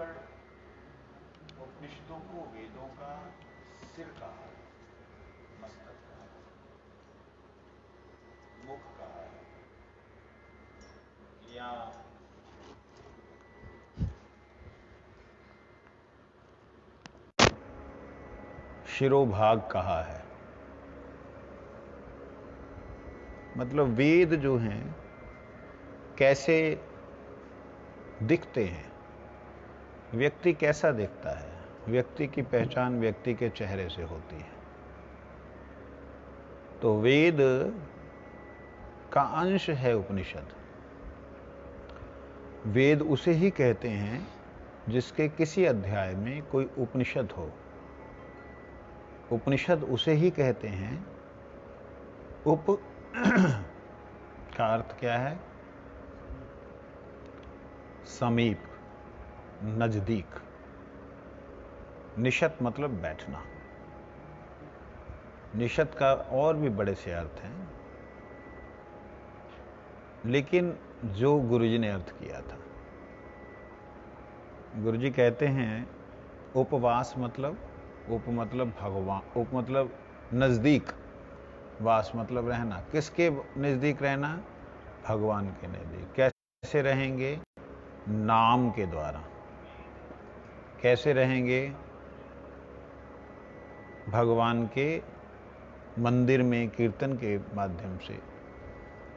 पर उपनिषदों को वेदों का सिर कहा है, मस्तक कहा है, मुख कहा है, या शिरोभाग कहा है। मतलब वेद जो हैं कैसे दिखते हैं, व्यक्ति कैसा दिखता है, व्यक्ति की पहचान व्यक्ति के चेहरे से होती है। तो वेद का अंश है उपनिषद। वेद उसे ही कहते हैं जिसके किसी अध्याय में कोई उपनिषद हो। उपनिषद उसे ही कहते हैं, उप का अर्थ क्या है? समीप, नजदीक। निषद मतलब बैठना। निषद का और भी बड़े से अर्थ हैं, लेकिन जो गुरुजी ने अर्थ किया था, गुरुजी कहते हैं उपवास मतलब, उप मतलब भगवान, उप मतलब नजदीक, वास मतलब रहना। किसके नजदीक रहना? भगवान के नजदीक। कैसे रहेंगे? नाम के द्वारा। कैसे रहेंगे? भगवान के मंदिर में कीर्तन के माध्यम से,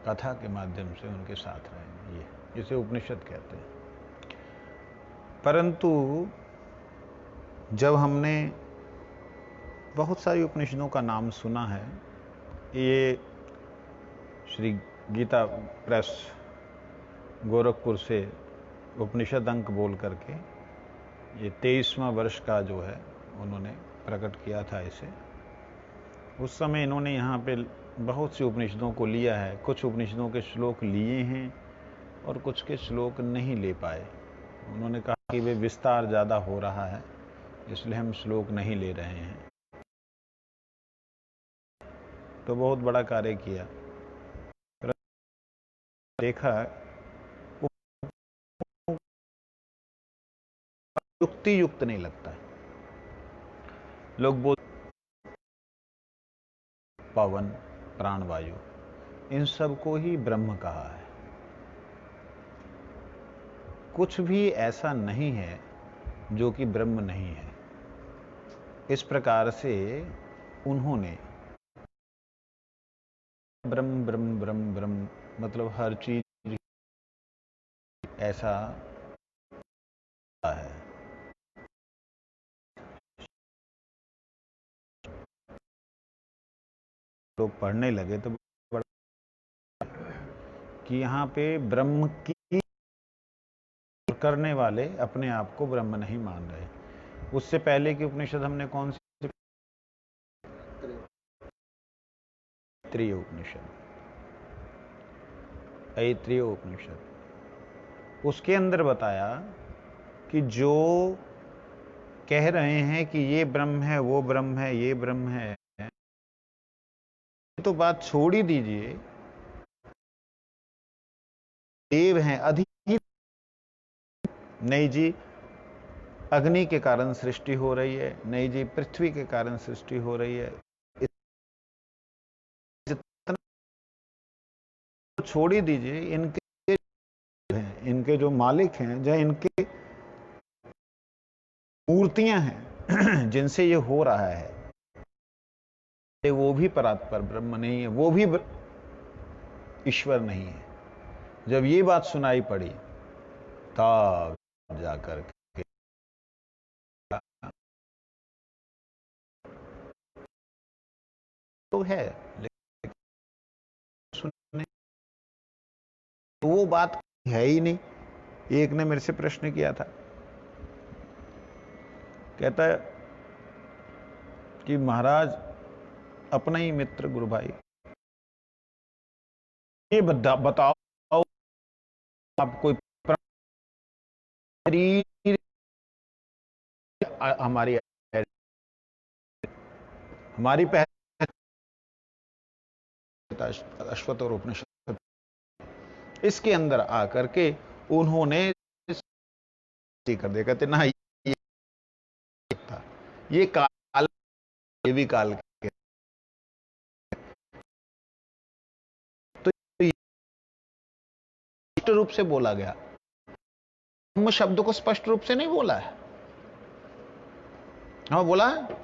कथा के माध्यम से उनके साथ रहेंगे। ये इसे उपनिषद कहते हैं। परंतु जब हमने बहुत सारी उपनिषदों का नाम सुना है, ये श्री गीता प्रेस गोरखपुर से उपनिषद अंक बोल करके ये 23वां वर्ष का जो है उन्होंने प्रकट किया था इसे। उस समय इन्होंने यहाँ पे बहुत सी उपनिषदों को लिया है। कुछ उपनिषदों के श्लोक लिए हैं और कुछ के श्लोक नहीं ले पाए। उन्होंने कहा कि वे विस्तार ज़्यादा हो रहा है, इसलिए हम श्लोक नहीं ले रहे हैं। तो बहुत बड़ा कार्य किया। देखा युक्ति युक्त नहीं लगता है। लोग बोल पवन, प्राणवायु, इन सबको ही ब्रह्म कहा है। कुछ भी ऐसा नहीं है जो कि ब्रह्म नहीं है। इस प्रकार से उन्होंने ब्रह्म ब्रह्म ब्रह्म ब्रह्म मतलब हर चीज ऐसा है। लोग पढ़ने लगे तो बड़ा कि यहाँ पे ब्रह्म की करने वाले अपने आप को ब्रह्म नहीं मान रहे। उससे पहले की उपनिषद हमने कौन सी? ऐत्रेय उपनिषद। ऐत्रेय उपनिषद उसके अंदर बताया कि जो कह रहे हैं कि ये ब्रह्म है, वो ब्रह्म है, ये ब्रह्म है, तो बात छोड़ ही दीजिए। देव हैं, अधिक नहीं जी अग्नि के कारण सृष्टि हो रही है, नहीं जी पृथ्वी के कारण सृष्टि हो रही है। जितना छोड़ ही दीजिए, इनके जो मालिक हैं, जो इनके मूर्तियां हैं जिनसे ये हो रहा है, वो भी परात्पर ब्रह्म नहीं है, वो भी ईश्वर नहीं है। जब ये बात सुनाई पड़ी तब जाकर के तो है, लेकिन सुनने तो वो बात है ही नहीं। एक ने मेरे से प्रश्न किया था, कहता है कि महाराज अपना ही मित्र गुरु भाई, ये बताओ आप कोई हमारी हमारी पहचान अश्वत और उपनिषद, इसके अंदर आकर के उन्होंने कर दिया, कहते ना ये था, ये काल, ये भी काल के। तो स्पष्ट रूप से बोला गया, ब्रह्म शब्द को स्पष्ट रूप से नहीं बोला है। हाँ बोला है,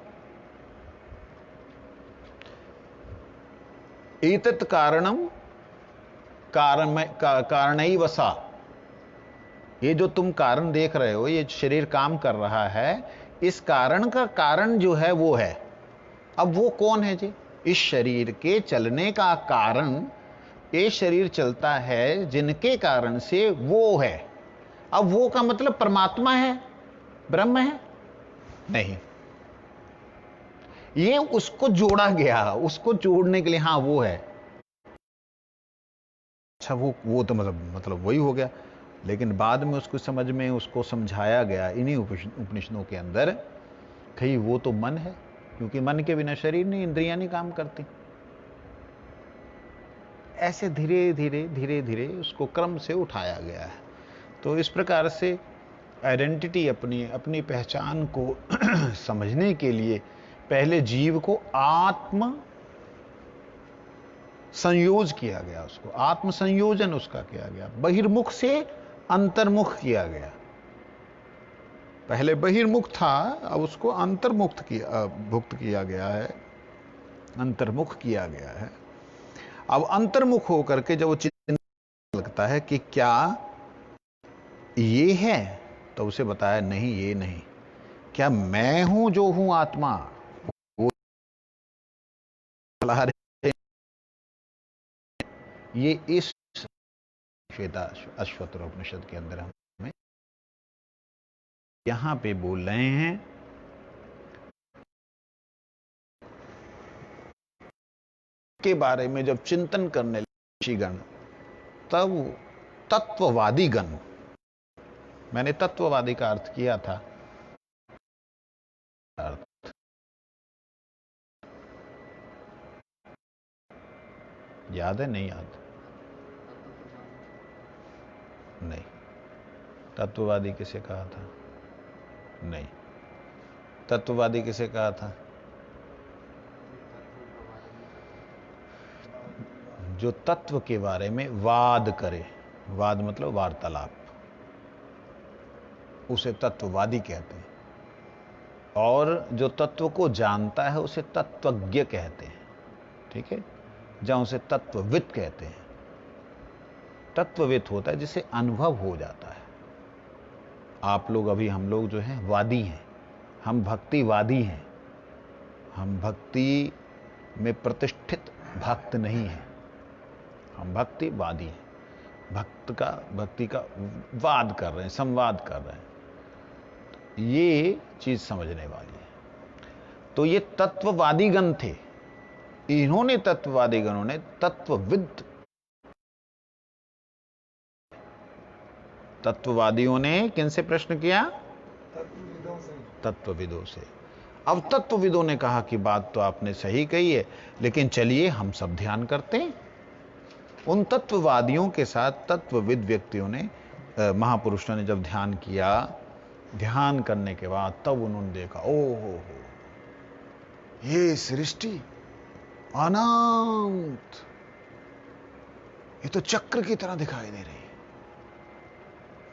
एतत् कारणम कारणई वसा, ये जो तुम कारण देख रहे हो, ये शरीर काम कर रहा है, इस कारण का कारण जो है वो है। अब वो कौन है जी? इस शरीर के चलने का कारण, ये शरीर चलता है जिनके कारण से वो है। अब वो का मतलब परमात्मा है, ब्रह्म है? नहीं, ये उसको जोड़ा गया, उसको जोड़ने के लिए, हाँ वो है। अच्छा वो तो मतलब वही हो गया, लेकिन बाद में उसको समझ में, उसको समझाया गया इन्हीं उपनिषदों के अंदर, कहीं वो तो मन है, क्योंकि मन के बिना शरीर नहीं, इंद्रियां नहीं काम करती। ऐसे धीरे धीरे धीरे धीरे उसको क्रम से उठाया गया है। तो इस प्रकार से आइडेंटिटी, अपनी अपनी पहचान को समझने के लिए पहले जीव को आत्म संयोज किया गया, उसको आत्म संयोजन उसका किया गया, बहिर्मुख से अंतर्मुख किया गया। पहले बहिर्मुख था, अब उसको अंतर्मुक्त किया, भुक्त किया गया है, अंतर्मुख किया गया है। अब अंतर्मुख होकर के जब वो चिंतन लगता है कि क्या ये है, तो उसे बताया नहीं ये नहीं। क्या मैं हूं जो हूं आत्मा? वो ये इस श्वेता अश्वत्थर उपनिषद के अंदर हमें यहां पे बोल रहे हैं के बारे में। जब चिंतन करने ऋषिगण, तब तत्ववादी गण, मैंने तत्ववादी का अर्थ किया था, याद है? नहीं याद? नहीं। तत्ववादी किसे कहा था? नहीं। तत्ववादी किसे कहा था? जो तत्व के बारे में वाद करे, वाद मतलब वार्तालाप, उसे तत्ववादी कहते हैं। और जो तत्व को जानता है उसे तत्वज्ञ कहते हैं, ठीक है? जहां उसे तत्वविद कहते हैं। तत्वविद होता है जिसे अनुभव हो जाता है। आप लोग अभी, हम लोग जो हैं वादी हैं, हम भक्तिवादी हैं, हम भक्ति में प्रतिष्ठित भक्त नहीं हैं, हम भक्तिवादी हैं। भक्ति का वाद कर रहे हैं, संवाद कर रहे हैं। ये चीज समझने वाली है। तो ये तत्ववादी गण थे, इन्होंने, तत्ववादी गणों ने तत्वविद, तत्ववादियों ने किनसे प्रश्न किया? तत्वविदों से। अब तत्वविदों ने कहा कि बात तो आपने सही कही है, लेकिन चलिए हम सब ध्यान करते हैं। उन तत्ववादियों के साथ तत्वविद व्यक्तियों ने, महापुरुषों ने जब ध्यान किया, ध्यान करने के बाद तब उन्होंने देखा, ओ हो, ये सृष्टि अनंत, ये तो चक्र की तरह दिखाई दे रही है।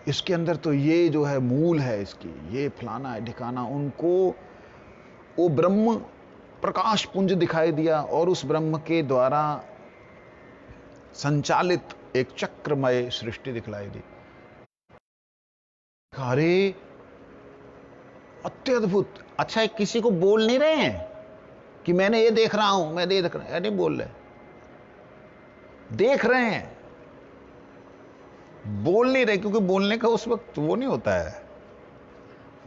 इसके अंदर तो ये जो है मूल है इसकी, ये फलाना है ढिकाना। उनको वो ब्रह्म प्रकाश पुंज दिखाई दिया, और उस ब्रह्म के द्वारा संचालित एक चक्रमय सृष्टि दिखलाई दी। अरे अत्यद्भुत। अच्छा, किसी को बोल नहीं रहे हैं कि मैंने ये देख रहा हूं, मैं देख रहा हूं, नहीं बोल रहे, देख रहे हैं, बोल नहीं रहे, क्योंकि बोलने का उस वक्त वो नहीं होता है।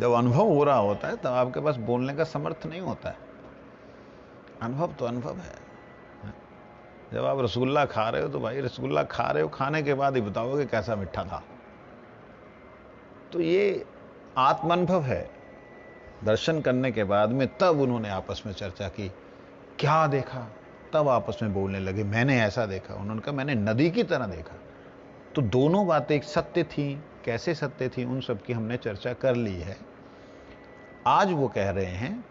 जब अनुभव हो रहा होता है तब आपके पास बोलने का समर्थ नहीं होता है। अनुभव तो अनुभव है। जब आप रसगुल्ला खा रहे हो तो भाई रसगुल्ला खा रहे हो, खाने के बाद ही बताओगे कैसा मीठा था। तो ये आत्मानुभव है। दर्शन करने के बाद में तब उन्होंने आपस में चर्चा की, क्या देखा? तब आपस में बोलने लगे, मैंने ऐसा देखा। उन्होंने कहा मैंने नदी की तरह देखा। तो दोनों बातें सत्य थी, कैसे सत्य थी, उन सब की हमने चर्चा कर ली है। आज वो कह रहे हैं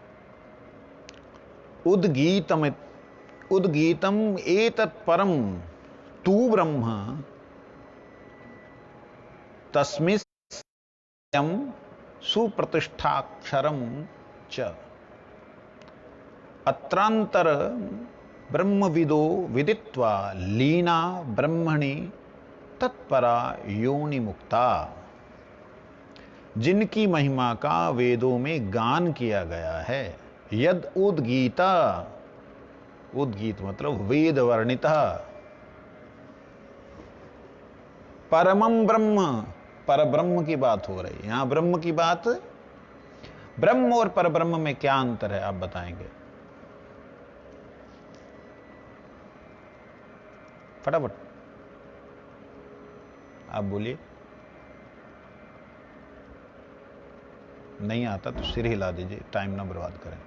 उद्गीतम एतत् परम तू ब्रह्म तस्मिन् सुप्रतिष्ठाक्षरम च अत्रांतर ब्रह्मविदो विदित्वा लीना ब्रह्मणि तत्परा योनि मुक्ता। जिनकी महिमा का वेदों में गान किया गया है। यद उद्गीता, उद्गीत मतलब वेद वर्णिता, परमम ब्रह्म, पर ब्रह्म की बात हो रही है यहां। ब्रह्म की बात, ब्रह्म और पर ब्रह्म में क्या अंतर है आप बताएंगे फटाफट, आप बोलिए। नहीं आता तो सिर हिला दीजिए, टाइम ना बर्बाद करें।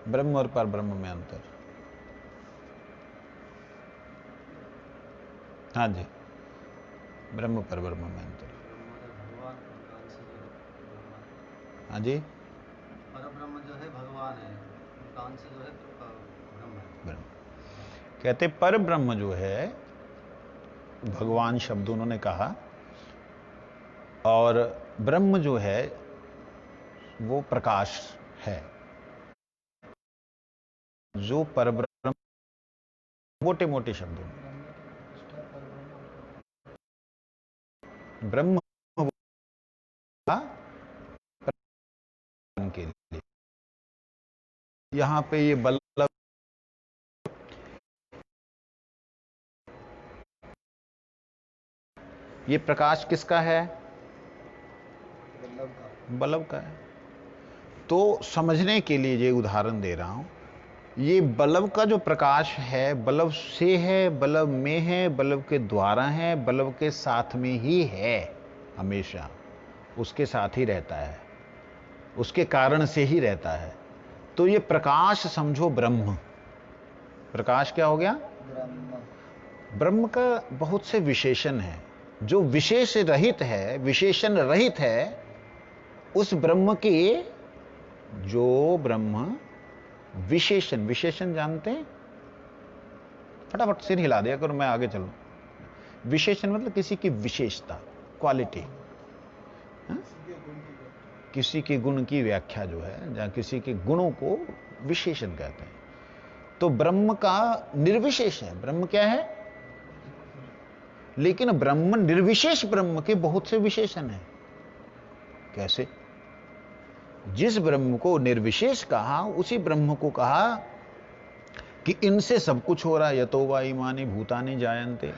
ब्रह्म और पर ब्रह्म में अंतर। हाँ जी, ब्रह्म पर ब्रह्म में अंतर। हाँ जी, पर ब्रह्म जो है भगवान है, कान से जो है ब्रह्म है। ब्रह्म कहते पर ब्रह्म जो है, भगवान शब्द उन्होंने कहा, और ब्रह्म जो है वो प्रकाश है। जो पर ब्रह्म, मोटे मोटे शब्दों में ब्रह्म के लिए, यहां पे ये बल्लभ, ये प्रकाश किसका है? बल्लभ का है। तो समझने के लिए ये उदाहरण दे रहा हूं। ये बल्लभ का जो प्रकाश है, बल्लभ से है, बल्लभ में है, बल्लभ के द्वारा है, बल्लभ के साथ में ही है, हमेशा उसके साथ ही रहता है, उसके कारण से ही रहता है। तो ये प्रकाश समझो ब्रह्म। प्रकाश क्या हो गया? ब्रह्म का बहुत से विशेषण है। जो विशेष रहित है, विशेषण रहित है, उस ब्रह्म के, जो ब्रह्म विशेषण, विशेषण जानते हैं? फटाफट सिर हिला दिया करो, मैं आगे चलूं। विशेषण मतलब किसी की विशेषता, क्वालिटी, किसी के गुण की व्याख्या जो है, जहां किसी के गुणों को विशेषण कहते हैं। तो ब्रह्म का निर्विशेष है। ब्रह्म क्या है? लेकिन ब्रह्म, निर्विशेष ब्रह्म के बहुत से विशेषण हैं। कैसे? जिस ब्रह्म को निर्विशेष कहा, उसी ब्रह्म को कहा कि इनसे सब कुछ हो रहा है। यतो वा इमानि भूतानि जायन्ते,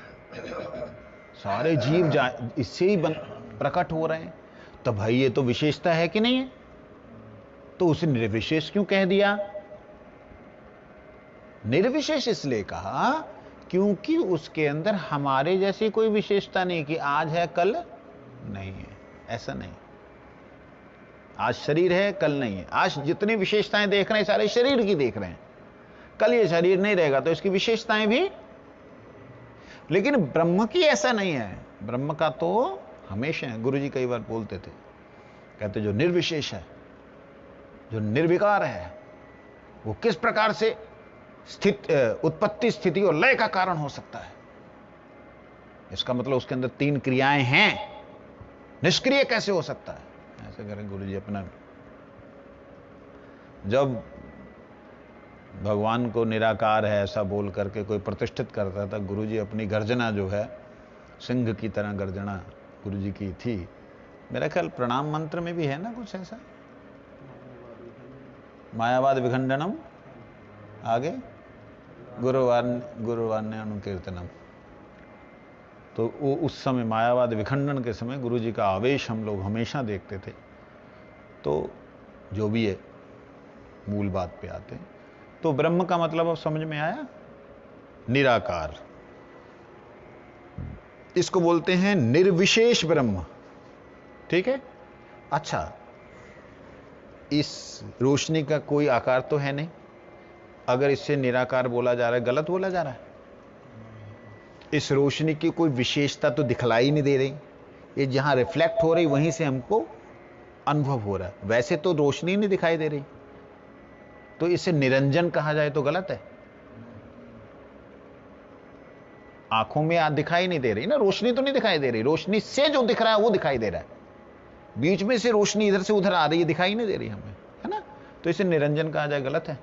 सारे जीव इससे ही प्रकट हो रहे हैं। तो भाई ये तो विशेषता है कि नहीं है? तो उसे निर्विशेष क्यों कह दिया? निर्विशेष इसलिए कहा क्योंकि उसके अंदर हमारे जैसी कोई विशेषता नहीं कि आज है कल नहीं है। ऐसा नहीं। आज शरीर है कल नहीं है। आज जितनी विशेषताएं देख रहे हैं सारे शरीर की देख रहे हैं। कल ये शरीर नहीं रहेगा तो इसकी विशेषताएं भी। लेकिन ब्रह्म की ऐसा नहीं है। ब्रह्म का तो हमेशा है। गुरु जी कई बार बोलते थे, कहते जो निर्विशेष है, जो निर्विकार है, वो किस प्रकार से उत्पत्ति, स्थिति और लय का कारण हो सकता है। इसका मतलब उसके अंदर 3 क्रियाएं हैं, निष्क्रिय कैसे हो सकता है? ऐसे करें गुरु जी अपना। जब भगवान को निराकार है ऐसा बोल करके कोई प्रतिष्ठित करता था, गुरु जी अपनी गर्जना जो है, सिंह की तरह गर्जना गुरु जी की थी। मेरा ख्याल प्रणाम मंत्र में भी है ना कुछ ऐसा, मायावाद विखंडनम, आगे गुरुवान्य अनुकीर्तनम। तो वो उस समय मायावाद विखंडन के समय गुरु जी का आवेश हम लोग हमेशा देखते थे। तो जो भी है, मूल बात पे आते हैं। तो ब्रह्म का मतलब अब समझ में आया? निराकार। इसको बोलते हैं निर्विशेष ब्रह्म। ठीक है। अच्छा, इस रोशनी का कोई आकार तो है नहीं। अगर इससे निराकार बोला जा रहा है, गलत बोला जा रहा है। इस रोशनी की कोई विशेषता तो दिखलाई नहीं दे रही ये जहां रिफ्लेक्ट हो रही वहीं से हमको अनुभव हो रहा है। वैसे तो रोशनी नहीं दिखाई दे रही, तो इसे निरंजन कहा जाए तो गलत है। आंखों में आज दिखाई नहीं दे रही ना, रोशनी तो नहीं दिखाई दे रही, रोशनी से जो दिख रहा है वो दिखाई दे रहा है। बीच में से रोशनी इधर से उधर आ रही है, दिखाई नहीं दे रही हमें, है ना, तो इसे निरंजन कहा जाए गलत है।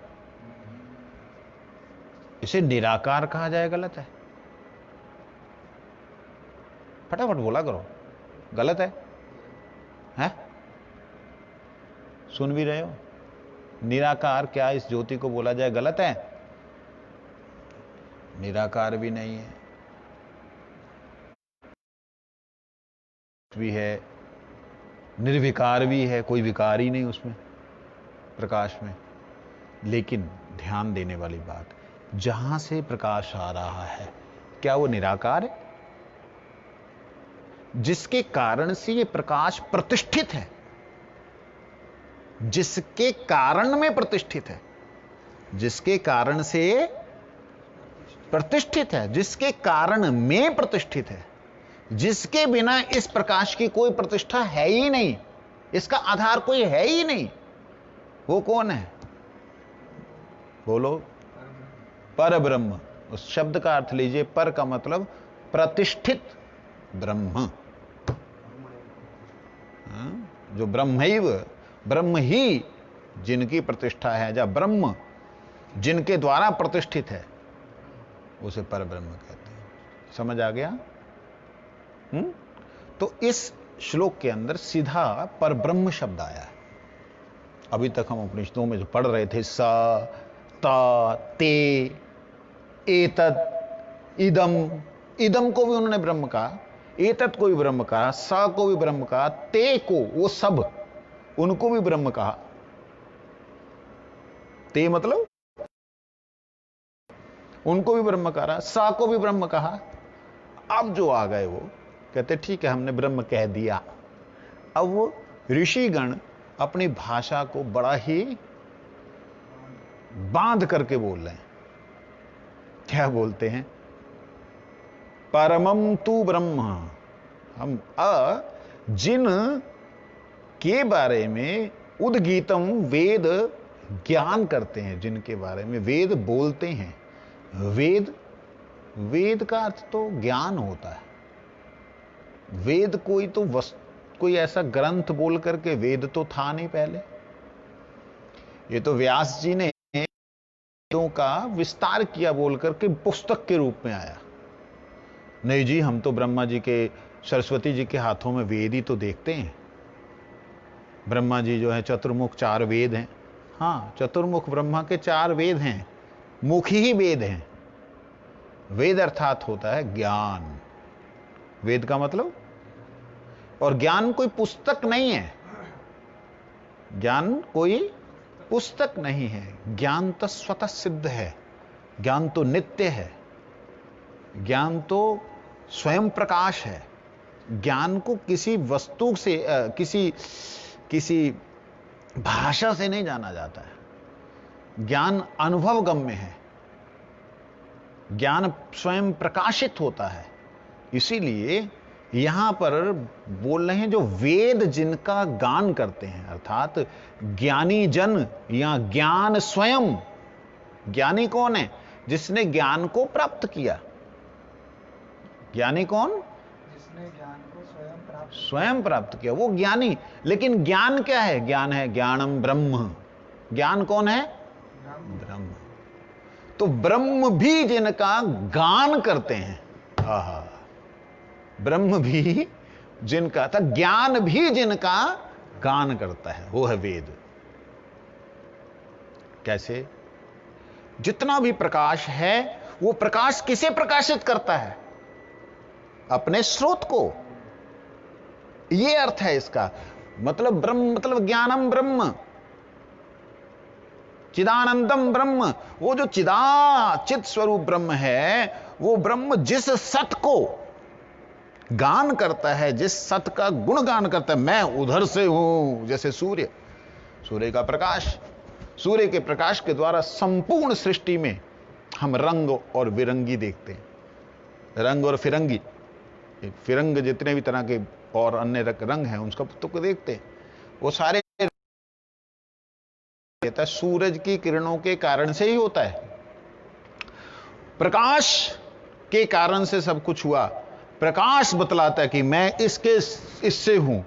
इसे निराकार कहा जाए गलत है। फटाफट बोला करो, गलत है? हैं? सुन भी रहे हो? निराकार क्या इस ज्योति को बोला जाए गलत है? निराकार भी नहीं है, भी है, निर्विकार भी है, कोई विकार ही नहीं उसमें प्रकाश में। लेकिन ध्यान देने वाली बात, जहां से प्रकाश आ रहा है क्या वो निराकार है? जिसके कारण से ये प्रकाश प्रतिष्ठित है, जिसके कारण में प्रतिष्ठित है, जिसके कारण से प्रतिष्ठित है, जिसके कारण में प्रतिष्ठित है, जिसके बिना इस प्रकाश की कोई प्रतिष्ठा है ही नहीं, इसका आधार कोई है ही नहीं, वो कौन है? बोलो। पर ब्रह्म। उस शब्द का अर्थ लीजिए, पर का मतलब प्रतिष्ठित ब्रह्म। जो ब्रह्मैव, ब्रह्म ही जिनकी प्रतिष्ठा है, जब ब्रह्म जिनके द्वारा प्रतिष्ठित है, उसे पर ब्रह्म कहते हैं। समझ आ गया? तो इस श्लोक के अंदर सीधा पर ब्रह्म शब्द आया है। अभी तक हम उपनिषदों में जो पढ़ रहे थे, स, त, ते, एतत्, इदम, इदम को भी उन्होंने ब्रह्म कहा, एतत् को भी ब्रह्म कहा, स को भी ब्रह्म कहा, ते को, वो सब, उनको भी ब्रह्म कहा। ते मतलब उनको भी ब्रह्म कहा, स को भी ब्रह्म कहा। अब जो आ गए वो कहते ठीक है, हमने ब्रह्म कह दिया। अब वो ऋषिगण अपनी भाषा को बड़ा ही बांध करके बोल रहे हैं। क्या बोलते हैं? परमम तु ब्रह्म। हम जिन के बारे में उद्गीतम वेद ज्ञान करते हैं, जिनके बारे में वेद बोलते हैं, वेद, वेद का अर्थ तो ज्ञान होता है। वेद कोई तो कोई ऐसा ग्रंथ बोल करके वेद तो था नहीं पहले। ये तो व्यास जी ने वेदों का विस्तार किया बोल करके पुस्तक के रूप में आया। नहीं जी, हम तो ब्रह्मा जी के, सरस्वती जी के हाथों में वेद ही तो देखते हैं। ब्रह्मा जी जो है चतुर्मुख, 4 वेद हैं। हाँ, चतुर्मुख ब्रह्मा के 4 वेद हैं, मुखी ही वेद हैं। वेद अर्थात होता है ज्ञान। वेद का मतलब, और ज्ञान कोई पुस्तक नहीं है, ज्ञान कोई पुस्तक नहीं है। ज्ञान तो स्वतः सिद्ध है, ज्ञान तो नित्य है, ज्ञान तो स्वयं प्रकाश है। ज्ञान को किसी वस्तु से, किसी भाषा से नहीं जाना जाता है। ज्ञान अनुभव गम्य है, ज्ञान स्वयं प्रकाशित होता है। इसीलिए यहां पर बोल रहे हैं जो वेद जिनका गान करते हैं, अर्थात ज्ञानी जन या ज्ञान स्वयं। ज्ञानी कौन है? जिसने ज्ञान को प्राप्त किया। ज्ञानी कौन? जिसने ज्ञान को स्वयं प्राप्त किया, वो ज्ञानी। लेकिन ज्ञान क्या है? ज्ञान है ज्ञानम ब्रह्म। ज्ञान कौन है? ब्रह्म। तो ब्रह्म भी जिनका गान करते हैं, आहा, ब्रह्म भी जिनका था, ज्ञान भी जिनका गान करता है, वो है वेद। कैसे? जितना भी प्रकाश है, वो प्रकाश किसे प्रकाशित करता है? अपने स्रोत को। ये अर्थ है इसका। मतलब ब्रह्म मतलब ज्ञानम ब्रह्म, चिदानंदम ब्रह्म। वो जो चित स्वरूप ब्रह्म है, वो ब्रह्म जिस सत को गान करता है, जिस सत का गुण गान करता है, मैं उधर से हूं। जैसे सूर्य, सूर्य का प्रकाश, सूर्य के प्रकाश के द्वारा संपूर्ण सृष्टि में हम रंग और बिरंगी देखते हैं, रंग और फिरंगी। एक फिरंग जितने भी तरह के और अन्य रंग हैं उसका तो देखते हैं, वो सारे कहता है सूरज की किरणों के कारण से ही होता है। प्रकाश के कारण से सब कुछ हुआ। प्रकाश बतलाता है कि मैं इससे हूं।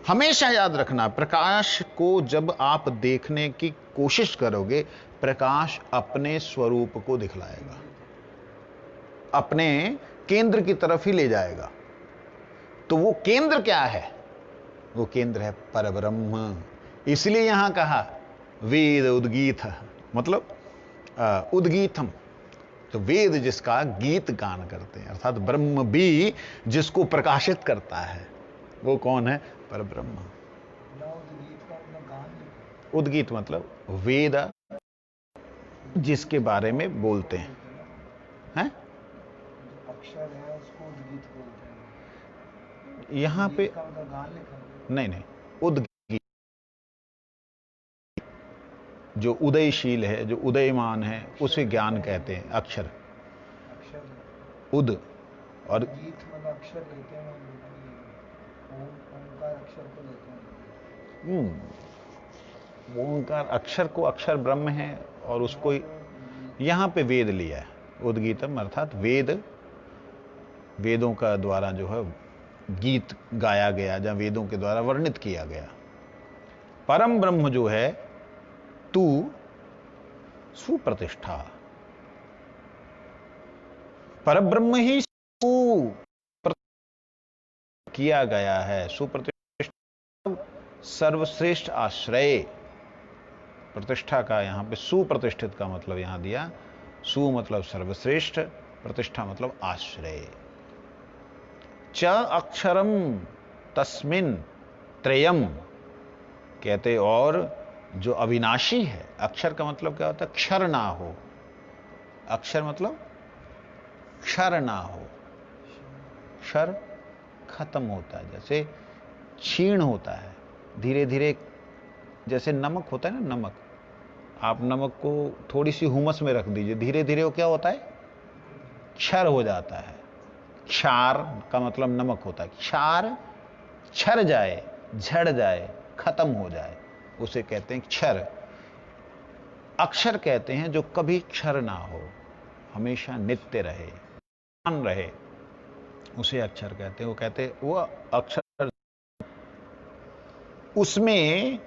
हमेशा याद रखना, प्रकाश को जब आप देखने की कोशिश करोगे, प्रकाश अपने स्वरूप को दिखलाएगा, अपने केंद्र की तरफ ही ले जाएगा। तो वो केंद्र क्या है? वो केंद्र है परब्रह्म। इसलिए यहां कहा वेद उद्गीत, मतलब उद्गीतम, तो वेद जिसका गीत गान करते हैं, अर्थात ब्रह्म भी जिसको प्रकाशित करता है, वो कौन है? परब्रह्म। उद्गीत मतलब वेद जिसके बारे में बोलते हैं, हैं? अक्षर है उसको उद्गीत बोलते हैं। यहां पे गान लिखा नहीं, उद्गीत जो उदयशील है, जो उदयमान है, उसे ज्ञान कहते हैं। अक्षर उद और गीत मतलब अक्षर लेते हैं, ओंकार अक्षर को लेते हैं। ओंकार अक्षर को, अक्षर ब्रह्म है और उसको यहां पे वेद लिया है। उद्गीतम अर्थात वेदों का द्वारा जो है गीत गाया गया, जहां वेदों के द्वारा वर्णित किया गया। परम ब्रह्म जो है तू सुप्रतिष्ठा, परब्रह्म ही किया गया है। सुप्रतिष्ठा सर्वश्रेष्ठ आश्रय। प्रतिष्ठा का यहां पे सुप्रतिष्ठित का मतलब यहां दिया। सु मतलब सर्वश्रेष्ठ, प्रतिष्ठा मतलब आश्रय। च अक्षरम तस्मिन त्रयम कहते, और जो अविनाशी है, अक्षर का मतलब क्या होता है? क्षर ना हो। अक्षर मतलब क्षर ना हो। क्षर खत्म होता है, जैसे क्षीण होता है धीरे धीरे। जैसे नमक होता है ना, नमक, आप नमक को थोड़ी सी हुमस में रख दीजिए, धीरे धीरे वो क्या होता है? क्षर हो जाता है। क्षार का मतलब नमक होता है। क्षार क्षर जाए, झड़ जाए, खत्म हो जाए, उसे कहते हैं क्षर। अक्षर कहते हैं जो कभी क्षर ना हो, हमेशा नित्य रहे, रहे, उसे अक्षर कहते हैं। वो कहते हैं वो अक्षर, उसमें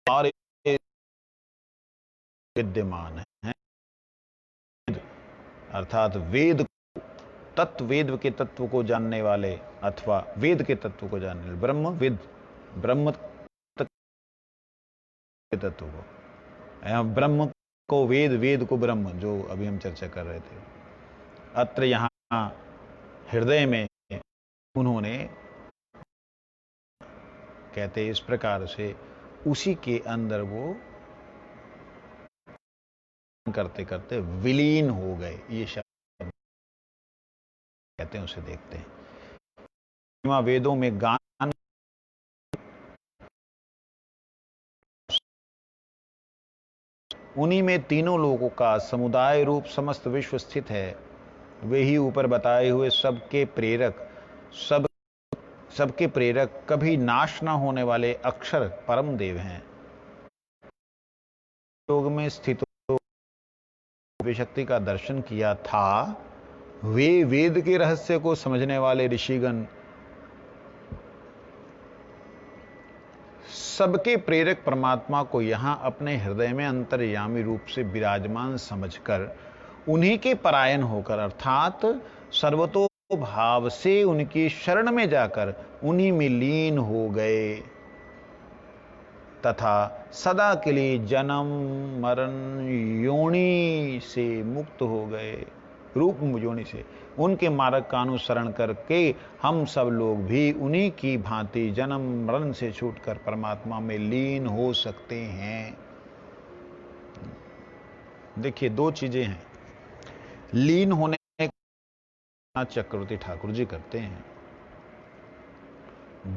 और विद्यमान है, अर्थात वेद तत्व, वेद के तत्व को जानने वाले अथवा वेद के तत्व को जानने वाले, ब्रह्म के तत्व को, यहां ब्रह्म को वेद, वेद को ब्रह्म, जो अभी हम चर्चा कर रहे थे। अत्र यहां हृदय में उन्होंने कहते इस प्रकार से उसी के अंदर वो करते करते विलीन हो गए। ये शब्द कहते हैं, उसे देखते हैं। वेदों में गान, उन्हीं में तीनों लोगों का समुदाय रूप समस्त विश्व स्थित है। वे ही ऊपर बताए हुए सबके प्रेरक, सबके प्रेरक, कभी नाश ना होने वाले अक्षर परम देव हैं। योग में स्थित वे शक्ति का दर्शन किया था। वे वेद के रहस्य को समझने वाले ऋषिगण, सबके प्रेरक परमात्मा को यहां अपने हृदय में अंतर्यामी रूप से विराजमान समझकर उन्हीं के परायण होकर, अर्थात सर्वतो भाव से उनकी शरण में जाकर उन्हीं में लीन हो गए तथा सदा के लिए जन्म मरण योनि से मुक्त हो गए। रूप योनि से उनके मार्ग का अनुसरण करके हम सब लोग भी उन्हीं की भांति जन्म मरण से छूटकर परमात्मा में लीन हो सकते हैं। देखिए, दो चीजें हैं। लीन होने चक्रवर्ती ठाकुर जी करते हैं,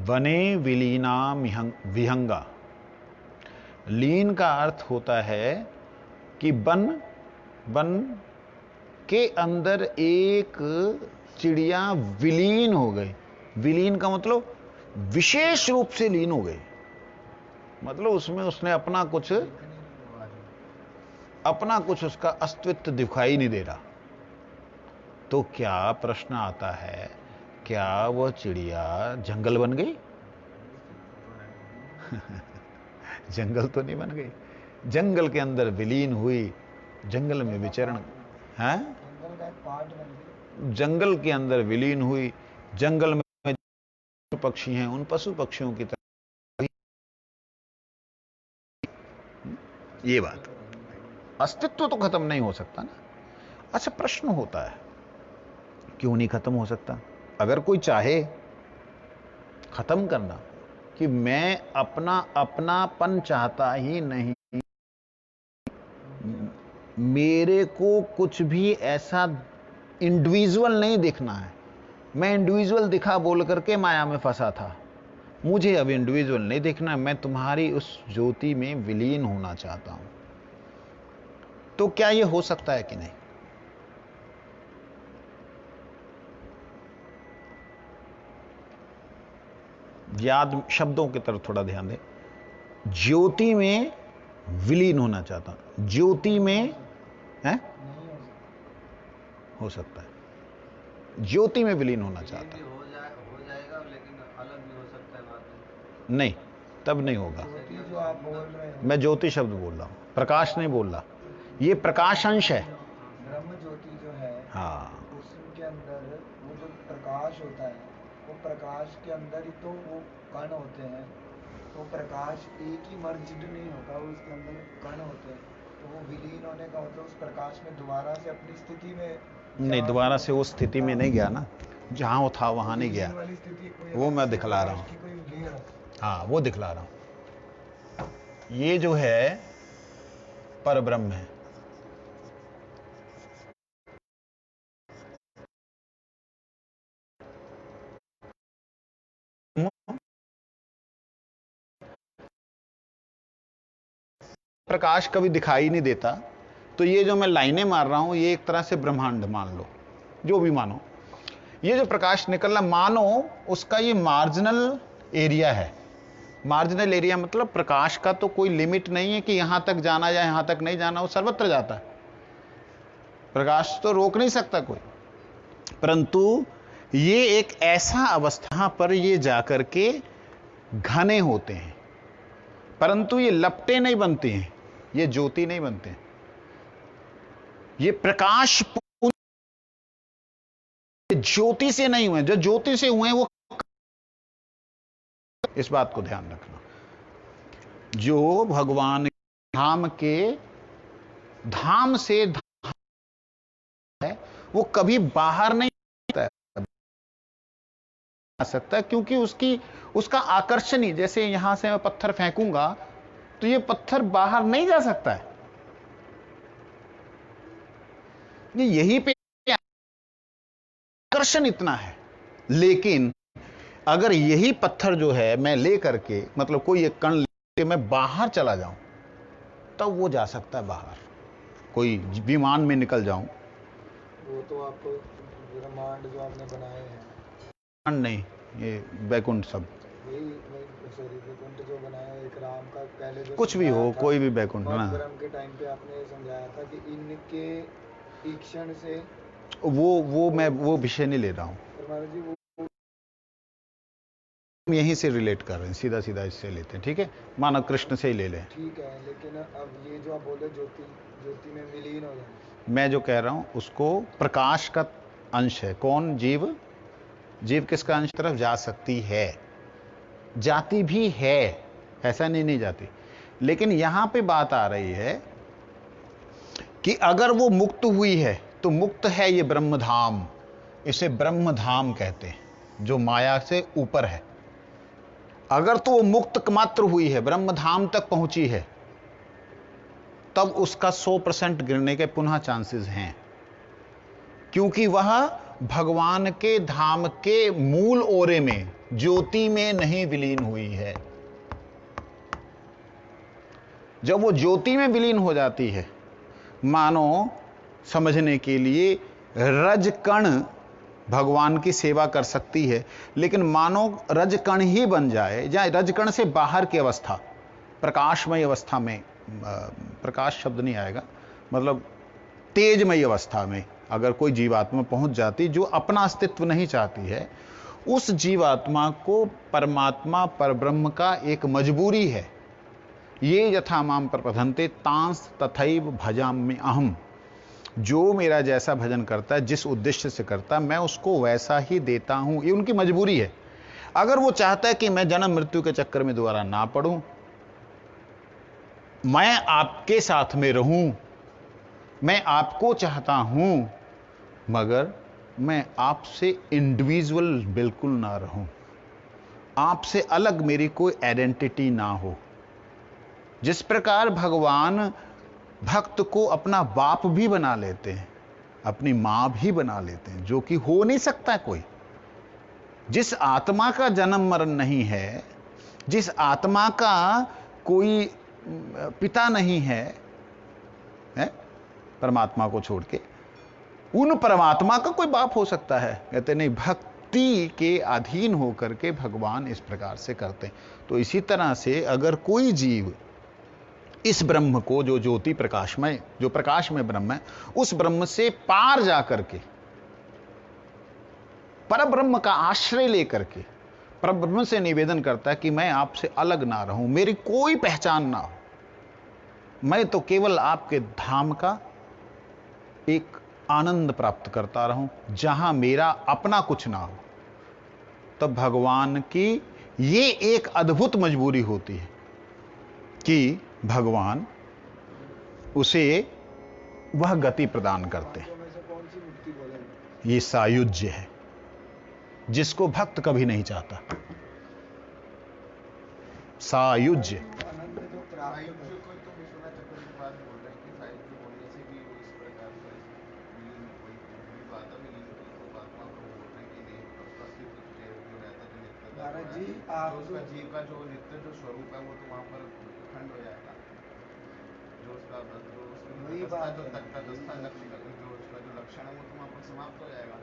वने विलीना विहंगा। लीन का अर्थ होता है कि वन के अंदर एक चिड़िया विलीन हो गई। विलीन का मतलब विशेष रूप से लीन हो गई, मतलब उसमें उसने अपना कुछ उसका अस्तित्व दिखाई नहीं दे रहा। तो क्या प्रश्न आता है, क्या वह चिड़िया जंगल बन गई? जंगल तो नहीं बन गई, जंगल के अंदर विलीन हुई, जंगल में विचरण है, जंगल का एक पार्ट बन गया। जंगल के अंदर विलीन हुई। जंगल में पक्षी हैं, उन पशु पक्षियों की तरह। ये बात, अस्तित्व तो खत्म नहीं हो सकता ना। अच्छा, प्रश्न होता है क्यों नहीं खत्म हो सकता? अगर कोई चाहे खत्म करना कि मैं अपनापन चाहता ही नहीं, मेरे को कुछ भी ऐसा इंडिविजुअल नहीं दिखना है, मैं इंडिविजुअल दिखा बोल करके माया में फंसा था, मुझे अब इंडिविजुअल नहीं दिखना, मैं तुम्हारी उस ज्योति में विलीन होना चाहता हूं, तो क्या यह हो सकता है कि नहीं? याद शब्दों की तरफ थोड़ा ध्यान दें। ज्योति में विलीन होना चाहता हूं, ज्योति में है, नहीं हो सकता है, ज्योति में विलीन होना चाहता है। हो जाएगा, लेकिन अलग भी हो सकता है बाद में। नहीं, तब नहीं होगा। ज्योति जो आप बोल रहे हो, मैं ज्योति शब्द बोल रहा हूं, प्रकाश नहीं बोल रहा। ये प्रकाश अंश है। ब्रह्म ज्योति जो है, हाँ, उसके अंदर वो जो प्रकाश होता है, वो प्रकाश के अंदर ही तो वो कण होते हैं, तो प्रकाश एक ही मर्ज्ड नहीं होता, वो उसके अंदर कण होते हैं, तो वो विलीन होने का मतलब उस प्रकाश में दोबारा से अपनी स्थिति में नहीं, दोबारा से उस स्थिति में नहीं गया ना, जहां वो था वहां नहीं गया। वाली स्थिति कोई वो मैं दिखला रहा हूं। कोई लेयर, हाँ, वो दिखला रहा हूं। ये जो है परब्रह्म है। प्रकाश कभी दिखाई नहीं देता, तो ये जो मैं लाइनें मार रहा हूं, ये एक तरह से ब्रह्मांड मान लो, जो भी मानो। ये जो प्रकाश निकलना, मानो उसका ये मार्जिनल एरिया है। मार्जिनल एरिया मतलब प्रकाश का तो कोई लिमिट नहीं है कि यहां तक जाना या यहां तक नहीं जाना, वो सर्वत्र जाता है, प्रकाश तो रोक नहीं सकता कोई। परंतु ये एक ऐसा अवस्था पर ये जाकर के घने होते हैं, परंतु ये लपटे नहीं बनते हैं, ये ज्योति नहीं बनते हैं, ये प्रकाश ज्योति से नहीं हुए। जो ज्योति से हुए वो, इस बात को ध्यान रखना, जो भगवान धाम के धाम से धाम है, वो कभी बाहर नहीं आ सकता, क्योंकि उसका आकर्षण ही, जैसे यहां से मैं पत्थर फेंकूंगा तो ये पत्थर बाहर नहीं जा सकता है, ये यहीं पे आकर्षण इतना है। लेकिन अगर यही पत्थर जो है मैं ले करके, मतलब कोई एक कण लेके मैं बाहर चला जाऊं, तब वो जा सकता है बाहर, कोई विमान में निकल जाऊं। वो तो आपको ब्रह्मांड जो आपने बनाए हैं, नहीं, ये बैकुंठ सब, सॉरी वैकुंठ जो बनाया एक राम का, पहले जो कुछ भी हो, कोई भी बैकुंठ ना, के टाइम पे आपने ये समझाया था कि इनके ईक्षण से वो मैं वो विषय नहीं ले रहा हूं, जी वो हम यहीं से रिलेट कर रहे हैं, सीधा सीधा इससे लेते हैं, ठीक है, मानव कृष्ण से ही ले लें। ठीक है, लेकिन अब ये जो आप बोले ज्योति में विलीन हो जाए, मैं जो कह रहा हूं उसको प्रकाश का अंश है। कौन? जीव। जीव किसका अंश तरफ जा सकती है, जाती भी है, ऐसा नहीं जाती, लेकिन यहां पे बात आ रही है कि अगर वो मुक्त हुई है तो मुक्त है ये ब्रह्मधाम, इसे ब्रह्मधाम कहते हैं, जो माया से ऊपर है। अगर तो वो मुक्त मात्र हुई है, ब्रह्मधाम तक पहुंची है, तब उसका 100% गिरने के पुनः चांसेस हैं, क्योंकि वह भगवान के धाम के मूल ओरे में, ज्योति में नहीं विलीन हुई है। जब वो ज्योति में विलीन हो जाती है, मानो समझने के लिए रजकण भगवान की सेवा कर सकती है, लेकिन मानो रजकण ही बन जाए, या रजकण से बाहर की अवस्था, प्रकाशमय अवस्था में, प्रकाश शब्द नहीं आएगा, मतलब तेजमय अवस्था में अगर कोई जीवात्मा पहुंच जाती जो अपना अस्तित्व नहीं चाहती है, उस जीवात्मा को परमात्मा परब्रह्म का एक मजबूरी है। ये यथा माम प्रपद्यन्ते तांस तथैव भजामि अहम। जो मेरा जैसा भजन करता है, जिस उद्देश्य से करता है, मैं उसको वैसा ही देता हूं। ये उनकी मजबूरी है। अगर वो चाहता है कि मैं जन्म मृत्यु के चक्कर में दोबारा ना पड़ूं, मैं आपके साथ में रहूं, मैं आपको चाहता हूं, मगर मैं आपसे इंडिविजुअल बिल्कुल ना रहूं, आपसे अलग मेरी कोई आइडेंटिटी ना हो। जिस प्रकार भगवान भक्त को अपना बाप भी बना लेते हैं, अपनी मां भी बना लेते हैं, जो कि हो नहीं सकता कोई। जिस आत्मा का जन्म मरण नहीं है, जिस आत्मा का कोई पिता नहीं है, परमात्मा को छोड़ के, उन परमात्मा का कोई बाप हो सकता है? कहते नहीं, भक्ति के अधीन होकर के भगवान इस प्रकार से करते हैं। तो इसी तरह से अगर कोई जीव इस ब्रह्म को, जो ज्योति प्रकाशमय, जो प्रकाश में ब्रह्म है, उस ब्रह्म से पार जाकर के परब्रह्म का आश्रय लेकर के परब्रह्म से निवेदन करता है कि मैं आपसे अलग ना रहूं, मेरी कोई पहचान ना हो, मैं तो केवल आपके धाम का एक आनंद प्राप्त करता रहूं, जहां मेरा अपना कुछ ना हो, तब भगवान की ये एक अद्भुत मजबूरी होती है कि भगवान उसे वह गति प्रदान करते हैं। ये सायुज्य है, जिसको भक्त कभी नहीं चाहता। सायुज्य। जी आप उसका जीव का जो नित्य जो स्वरूप है वो तो वहाँ पर खंड हो जाएगा। जो उसका वही बात जो है। तक का दस्ता लक्ष्य, जो उसका जो लक्षण है वो तो वहाँ पर समाप्त हो जाएगा।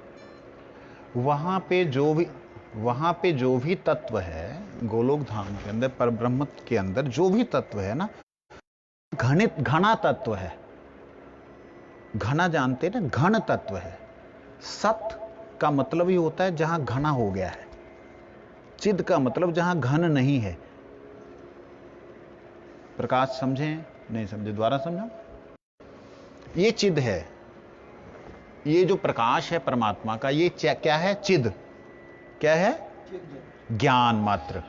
वहां पे जो भी तत्व है गोलोक धाम के अंदर, परब्रह्म के अंदर जो भी तत्व है ना, घना तत्व है। घना जानते ना, घन तत्व है। सत का मतलब ही होता है जहां घना हो गया है। चिद का मतलब जहां घन नहीं है। प्रकाश समझे? नहीं समझे? द्वारा समझो। ये चिद है, ये जो प्रकाश है परमात्मा का, ये क्या है? चिद। क्या है? ज्ञान मात्र।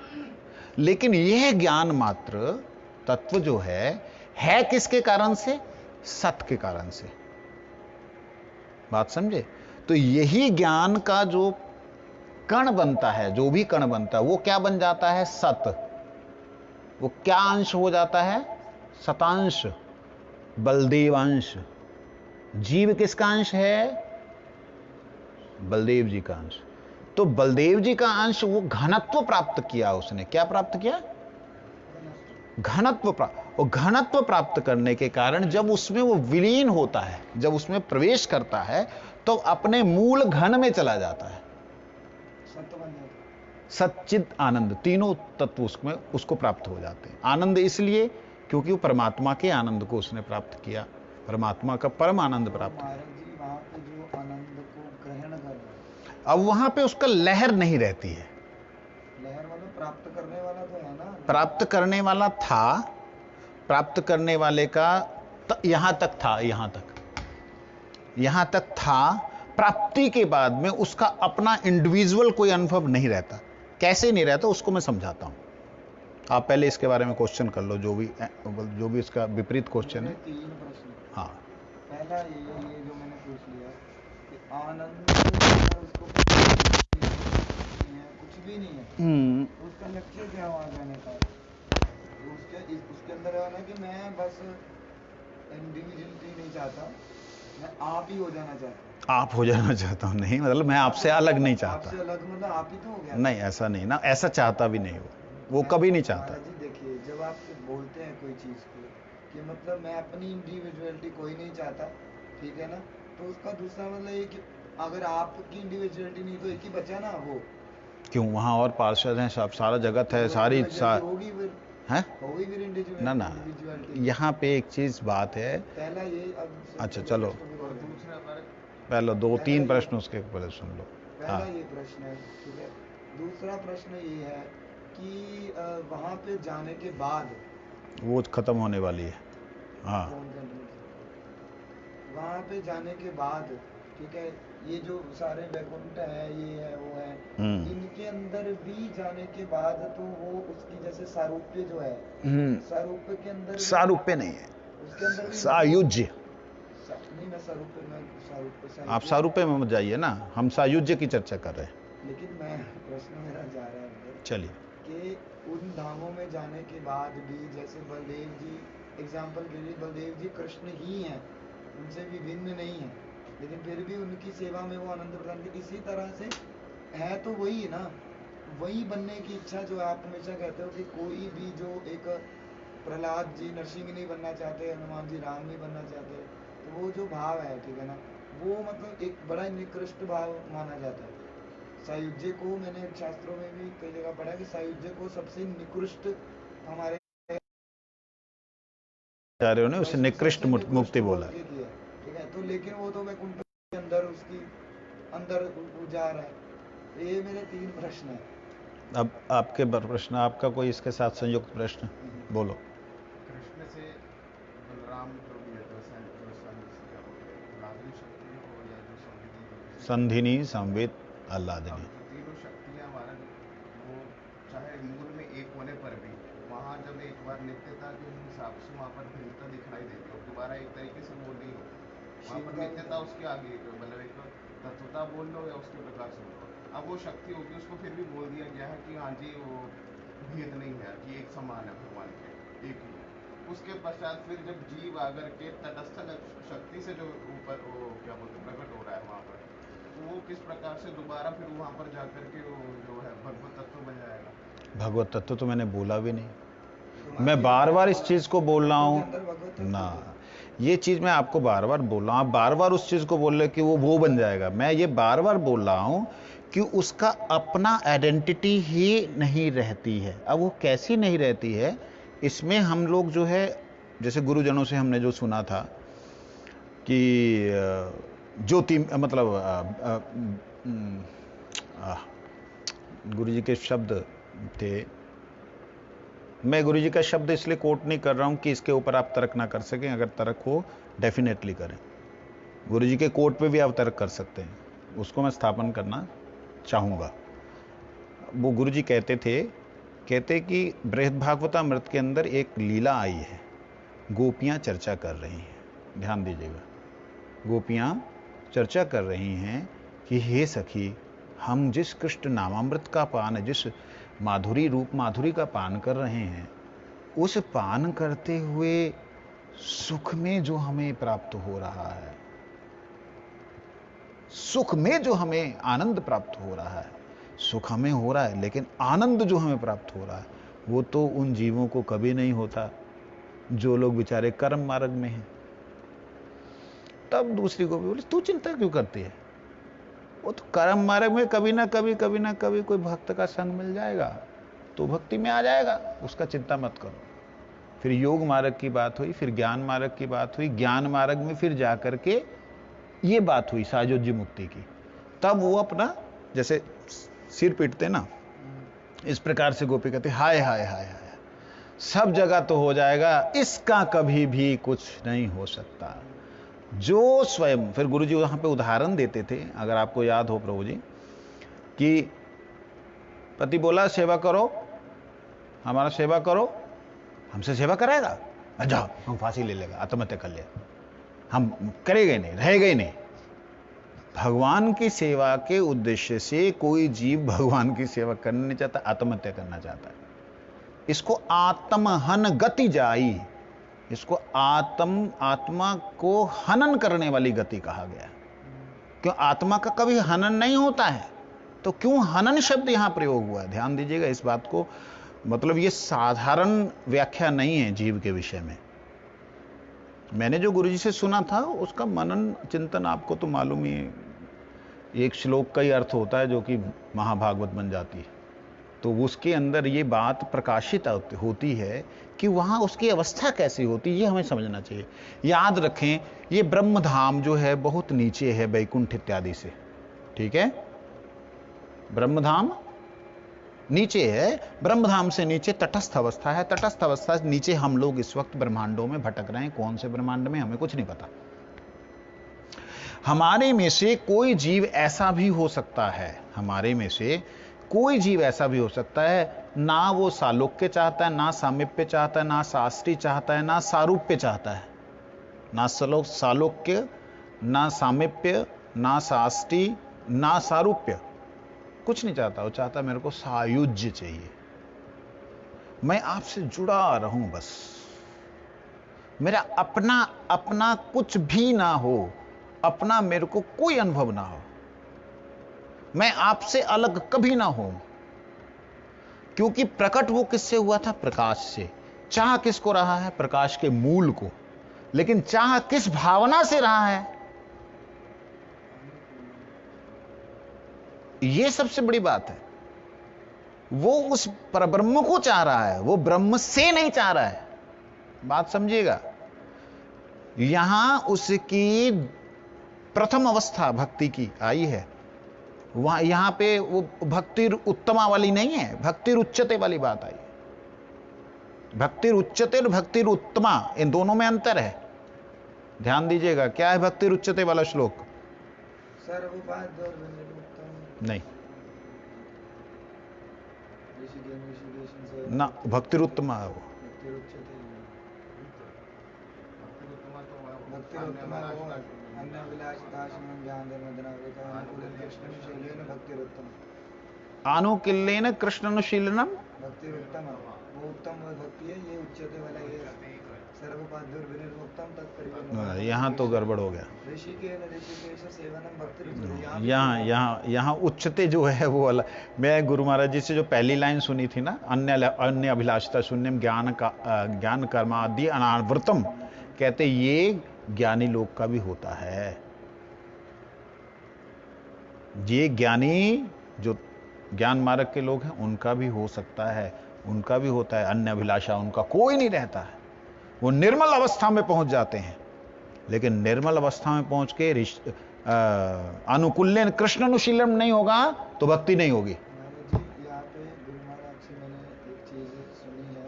लेकिन यह ज्ञान मात्र तत्व जो है किसके कारण से? सत के कारण से। बात समझे? तो यही ज्ञान का जो कण बनता है, जो भी कण बनता है, वो क्या बन जाता है? सत। वो क्या अंश हो जाता है? सतांश, बलदेवांश। जीव किसका अंश है? बलदेव जी का अंश। तो बलदेव जी का अंश, वो घनत्व प्राप्त किया उसने। क्या प्राप्त किया? घनत्व प्राप्त। और घनत्व प्राप्त करने के कारण जब उसमें वो विलीन होता है, जब उसमें प्रवेश करता है, तो अपने मूल घन में चला जाता है। सच्चिद आनंद, तीनों तत्व उसमें उसको प्राप्त हो जाते हैं। आनंद इसलिए क्योंकि वो परमात्मा के आनंद को उसने प्राप्त किया, परमात्मा का परम आनंद प्राप्त किया। जो आनंद को ग्रहण कर रहा है, अब वहां पे उसका लहर नहीं रहती है। लहर मतलब प्राप्त करने वाला तो है ना। प्राप्त करने वाला था, प्राप्त करने वाले का यहां तक था, यहां तक था। प्राप्ति के बाद में उसका अपना इंडिविजुअल कोई अनुभव नहीं रहता। कैसे नहीं रहता उसको मैं समझाता हूं। आप पहले इसके बारे में क्वेश्चन कर लो, जो भी इसका विपरीत क्वेश्चन है। 3 प्रश्न। हाँ, पहला ये जो मैंने पूछ लिया कि आनंद उसको कुछ भी नहीं है, उसका लक्ष्य क्या हुआ जाने का? उसके अंदर है ना कि मैं बस इंडिविजुअलिटी नहीं चाहता, मैं आप ही हो जाना चाहता हूँ। आप हो जाना चाहता हूँ नहीं, मतलब मैं आपसे अलग नहीं चाहता। आपसे अलग मतलब आप ही तो हो गया। नहीं, ऐसा नहीं ना, ऐसा चाहता भी नहीं वो कभी नहीं चाहता। जी देखिए, जब आप बोलते हैं कोई चीज़ को कि मतलब मैं अपनी इंडिविजुअलिटी कोई नहीं चाहता, ठीक है ना, तो उसका दूसरा मतलब ये कि अगर आपकी इंडिविजुअलिटी नहीं तो एक ही बचा ना वो, क्यों? वहाँ और पार्षद हैं, सब सारा जगत है, सारी होगी फिर, हैं होगी फिर ना इंडिविजुअलिटी। यहाँ पे एक चीज बात है। पहला ये, अब अच्छा चलो, और दूसरा वर्ग पहले 2-3 प्रश्न उसके पहले सुन लो। पहला हाँ, ये प्रश्न है, ठीक है। दूसरा प्रश्न ये है कि वहाँ पे जाने के बाद वो खत्म होने वाली है। हाँ, वहाँ पे जाने के बाद, ठीक है, ये जो सारे वैकुंठ है, ये है, वो है, इनके अंदर भी जाने के बाद तो वो उसकी जैसे सारूप्य जो है, सारूप्य के अंदर भी- सारूप्य नहीं है, उसके अंदर भी सायुज्य। नहीं, मैं सारूप्य में सारूप्य आप सारूप्य में मत जाइए ना, हम सायुज्य की चर्चा कर रहे हैं। लेकिन मैं प्रश्न मेरा जा रहा है अंदर चलिए, कि उन धामों में जाने के बाद भी, जैसे बलदेव जी एग्जाम्पल के लिए, बलदेव जी कृष्ण ही हैं, उनसे भी भिन्न नहीं है, लेकिन फिर भी उनकी सेवा में वो आनंद प्रदान की। इसी तरह से है तो वही है ना, वही बनने की इच्छा जो आप हमेशा कहते हो कि कोई भी जो एक प्रहलाद जी नरसिंह नहीं बनना चाहते, हनुमान जी राम नहीं बनना चाहते, तो वो जो भाव है, ठीक है ना, वो मतलब एक बड़ा निकृष्ट भाव माना जाता है। सायुज्य को मैंने शास्त्रों में भी कई जगह पढ़ा कि सायुज्य को सबसे निकृष्ट हमारे आचार्यों ने उसे निकृष्ट मुक्ति बोला। ठीक है, तो लेकिन वो तो वैकुंठ के अंदर उसकी अंदर जा रहा है। तो ये मेरे 3 प्रश्न है। अब आपके प्रश्न, आपका कोई इसके साथ संयुक्त प्रश्न बोलो। कृष्ण से बलराम जो भी है, संधिनी संवित आह्लादिनी, जो तीनों शक्तियाँ हमारा, वो चाहे मूल में एक होने पर भी वहाँ जब एक बार नित्यता के हिसाब से वहाँ पर भिन्नता दिखाई देती है और दोबारा एक तरीके से वो नहीं होता, वहाँ पर नित्यता उसके आगे, मतलब एक तत्वता बोल लो या उसके प्रकार से बोलो, अब वो शक्ति होगी, उसको फिर भी बोल दिया गया है कि हाँ जी वो भेद नहीं है, कि एक समान है भगवान के, एक ही है। उसके पश्चात फिर जब जीव आकर के तटस्थ शक्ति से जो ऊपर वो क्या बोलते प्रकट हो रहा है वहाँ पर, तो वो किस प्रकार से दोबारा फिर वहाँ पर जाकर के वो जो है भगवत तत्व बन जाएगा। भगवत तत्व तो मैंने बोला भी नहीं, मैं बार बार इस चीज को बोल रहा हूँ ना, ये चीज मैं आपको बार बार बोल रहा हूँ, आप बार बार उस चीज को बोल रहे कि वो बन जाएगा। मैं ये बार बार बोल रहा हूँ कि उसका अपना आइडेंटिटी ही नहीं रहती है। अब वो कैसी नहीं रहती है, इसमें हम लोग जो है, जैसे गुरुजनों से हमने जो सुना था कि ज्योति, मतलब गुरु जी के शब्द थे, मैं गुरु जी का शब्द इसलिए कोट नहीं कर रहा हूं कि इसके ऊपर आप तर्क ना कर सकें, अगर तर्क हो डेफिनेटली करें, गुरु जी के कोट पे भी आप तर्क कर सकते हैं, उसको मैं स्थापन करना चाहूँगा। वो गुरु जी कहते कि बृहद्भागवतामृत के अंदर एक लीला आई है, गोपियाँ चर्चा कर रही हैं, ध्यान दीजिएगा, गोपियाँ चर्चा कर रही हैं कि हे सखी, हम जिस कृष्ण नामामृत का पान, जिस माधुरी रूप माधुरी का पान कर रहे हैं, उस पान करते हुए सुख में जो हमें प्राप्त हो रहा है, सुख में जो हमें आनंद प्राप्त हो रहा है, सुख हमें हो रहा है, लेकिन आनंद जो हमें प्राप्त हो रहा है वो तो उन जीवों को कभी नहीं होता जो लोग बेचारे कर्म मार्ग में हैं। तब दूसरी को भी बोले, तू चिंता क्यों करती है, वो तो कर्म मार्ग में कभी ना कभी कोई भक्त का संग मिल जाएगा तो भक्ति में आ जाएगा, उसका चिंता मत करो। फिर योग मार्ग की बात हुई, फिर ज्ञान मार्ग की बात हुई, ज्ञान मार्ग में फिर जाकर के ये बात हुई सायुज्य मुक्ति की। तब वो अपना जैसे सिर पीटते ना, इस प्रकार से गोपी कहते हाय हाय हाय हाय, सब जगह तो हो जाएगा, इसका कभी भी कुछ नहीं हो सकता। जो स्वयं, फिर गुरु जी वहां पे उदाहरण देते थे, अगर आपको याद हो प्रभु जी, कि पति बोला सेवा करो, हमारा सेवा करो, हमसे सेवा कराएगा, जाओ हम फांसी ले लेगा, आत्महत्या कर लिया, हम करेंगे नहीं, रहेगा ही नहीं। भगवान की सेवा के उद्देश्य से कोई जीव भगवान की सेवा करना नहीं चाहता, आत्महत्या करना चाहता है। इसको आत्महन गति जाई, इसको आत्मा को हनन करने वाली गति कहा गया। क्यों आत्मा का कभी हनन नहीं होता है, तो क्यों हनन शब्द यहां प्रयोग हुआ है, ध्यान दीजिएगा इस बात को। मतलब ये साधारण व्याख्या नहीं है जीव के विषय में। मैंने जो गुरुजी से सुना था उसका मनन चिंतन आपको तो मालूम ही है, एक श्लोक का ही अर्थ होता है जो कि महाभागवत बन जाती है। तो उसके अंदर ये बात प्रकाशित होती है कि वहां उसकी अवस्था कैसी होती है, ये हमें समझना चाहिए। याद रखें, ये ब्रह्मधाम जो है बहुत नीचे है वैकुंठ इत्यादि से, ठीक है। ब्रह्मधाम नीचे है, ब्रह्मधाम से नीचे तटस्थ अवस्था है। तटस्थ अवस्था से नीचे हम लोग इस वक्त ब्रह्मांडों में भटक रहे हैं। कौन से ब्रह्मांड में, हमें कुछ नहीं पता। हमारे में से कोई जीव ऐसा भी हो सकता है, हमारे में से कोई जीव ऐसा भी हो सकता है, ना वो सालोक्य चाहता है, ना सामीप्य चाहता है, ना शास्त्री चाहता है, ना सारूप्य चाहता है। ना सालोक्य, ना सामीप्य, ना शास्त्री, ना सारूप्य, कुछ नहीं चाहता। वो चाहता मेरे को सायुज्य चाहिए, मैं आपसे जुड़ा रहूं बस, मेरा अपना अपना कुछ भी ना हो, अपना मेरे को कोई अनुभव ना हो, मैं आपसे अलग कभी ना हो। क्योंकि प्रकट वो किससे हुआ था? प्रकाश से। चाह किसको रहा है? प्रकाश के मूल को। लेकिन चाह किस भावना से रहा है? यह सबसे बड़ी बात है। वो उस परब्रह्म को चाह रहा है, वो ब्रह्म से नहीं चाह रहा है। बात समझिएगा। यहां उसकी प्रथम अवस्था भक्ति की आई है। वहां यहां पे वो भक्ति उत्तमा वाली नहीं है, भक्ति उच्चते वाली बात आई। भक्ति उच्चते और भक्ति उत्तमा, इन दोनों में अंतर है। ध्यान दीजिएगा। क्या है भक्ति उच्चते वाला श्लोक? नहीं ना, भक्ति उत्तमा है वो। आनुकिल्येन कृष्णानुशीलनम भक्ति उत्तम, वो उत्तम भक्ति है। ये उच्चते वाला ये सर्वपाद्योर विनिर्मुक्तम तत्परिवर्तन। यहाँ तो गड़बड़ हो गया। ऋषिकेश सेवनम भक्ति। यहाँ उच्चते जो है वो अलग। मैं गुरु महाराज जी से जो पहली लाइन सुनी थी ना, अन्य अभिलाषिता शून्यम ज्ञान कर्मादि अनावृतम, कहते ये ज्ञानी लोग का भी होता है। ये ज्ञानी जो ज्ञान मार्ग के लोग हैं उनका भी हो सकता है, उनका भी होता है। अन्य अभिलाषा उनका कोई नहीं रहता है, वो निर्मल अवस्था में पहुंच जाते हैं। लेकिन निर्मल अवस्था में पहुंच के अनुकूल्यन कृष्णानुशीलन नहीं होगा तो भक्ति नहीं होगी। यहाँ पे गुरु महाराज से मैंने एक चीज सुनी है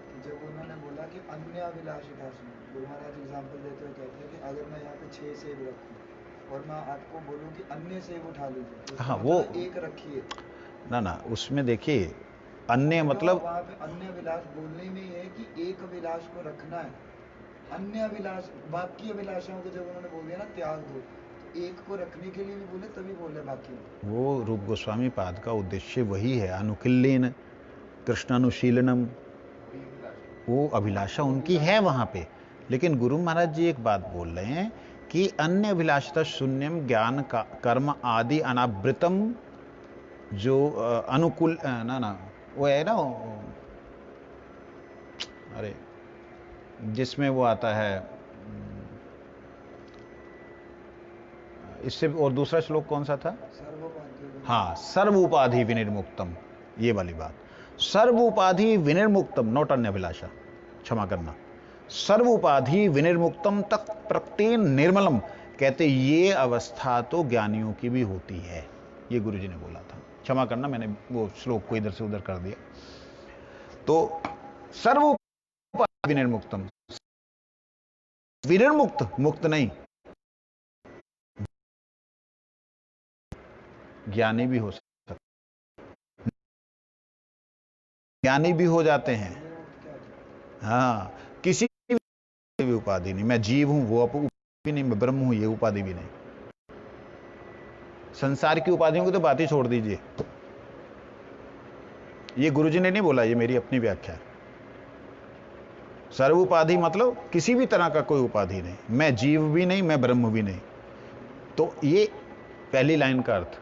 कि जब उन्होंने बोला कि अन्य अभिलाषिता सुनो, गुरु महाराज एग्जाम्पल देते हुए कहते हैं कि अगर मैं यहाँ पे 6 सेब रखूं और मैं आपको बोलूं कि अन्य सेब उठा लीजिए, तो हाँ वो एक रखिए ना, उसमें देखिए अन्य मतलब वहाँ पे अन्य अभिलाष बोलने में ये है कि एक अभिलाष को रखना है। अन्य अभिलाष, बाकी अभिलाषाओं को जब उन्होंने बोल दिया ना त्याग दो, तो एक को रखने के लिए भी बोले तभी बोले बाकी। वो रूप गोस्वामी पाद का उद्देश्य वही है, अनुकिल्येन कृष्णानुशीलनम, वो अभिलाषा उनकी है वहां पे। लेकिन गुरु महाराज जी एक बात बोल रहे हैं कि अन्य अभिलाषिता शून्यम ज्ञान का कर्म आदि अनावृतम, जो अनुकूल ना वो है ना, अरे जिसमें वो आता है, इससे और दूसरा श्लोक कौन सा था? हाँ, सर्व उपाधि विनिर्मुक्तम, ये वाली बात। सर्व उपाधि विनिर्मुक्तम, नॉट अन्य अभिलाषा, क्षमा करना, सर्व उपाधि विनिर्मुक्तम तक प्रत्येन निर्मलम, कहते ये अवस्था तो ज्ञानियों की भी होती है। ये गुरुजी ने बोला था, क्षमा करना मैंने वो श्लोक को इधर से उधर कर दिया। तो सर्व उपाधि विनिर्मुक्तम, विनिर्मुक्त, मुक्त नहीं, ज्ञानी भी हो सकता, ज्ञानी भी हो जाते हैं। हाँ, किसी भी उपाधि नहीं, मैं जीव हूं वो उपाधि नहीं, मैं ब्रह्म हूं ये उपाधि भी नहीं। संसार की उपाधियों की तो बात ही छोड़ दीजिए, ये गुरुजी ने नहीं बोला, ये मेरी अपनी व्याख्या है। सर्व उपाधि मतलब किसी भी तरह का कोई उपाधि नहीं, मैं जीव भी नहीं, मैं ब्रह्म भी नहीं। तो ये पहली लाइन का अर्थ।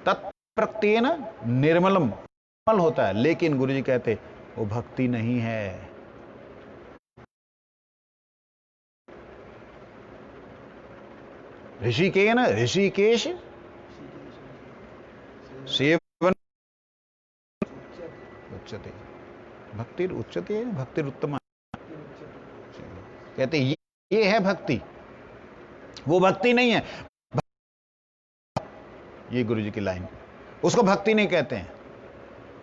तत्प्रत्येन निर्मलम, निर्मल होता है, लेकिन गुरुजी कहते वो भक्ति नहीं है। ऋषिकेन ऋषिकेश सेवन उच्चते, भक्तिर उच्चते, भक्तिर उत्तम। कहते ये है भक्ति, वो भक्ति नहीं है। ये गुरु जी की लाइन, उसको भक्ति नहीं कहते हैं।